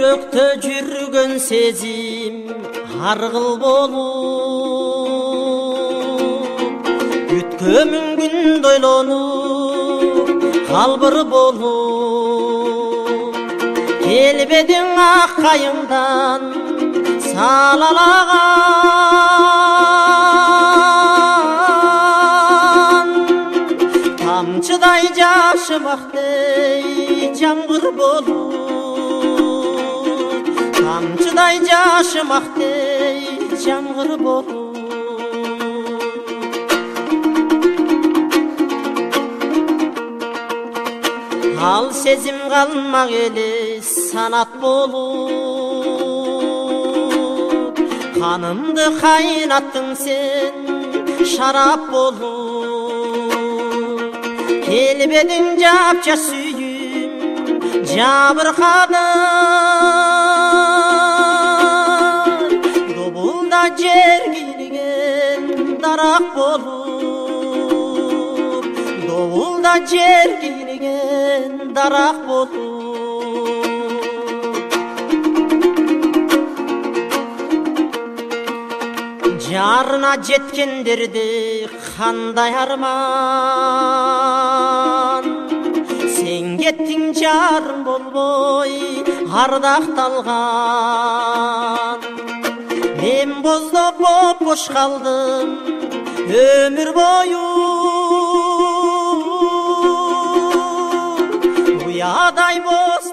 жүрөктө жүргөн сезим аргыл болуп, күткөмүн күндө ойлонуп, калбыр болуп, келбедиң ак кайыңдан салалаган, тамчыдай жашымактей жамгыр болуп, тамчыдай жашымактей жамгыр болуп. Ал сезим калмак эле санат болуп, канымды кайнаттың сен шарап болуп, келбедиң жапжа сүйүм жабыркадай, добулда жер кийген дарак болуп, добулда жер кийген дарак болуп. Жарына жеткендерде кандай арман, сен кеттиң жарым болбой ардакталган, мен боздоп бош калдым өмүр бою, уядай боз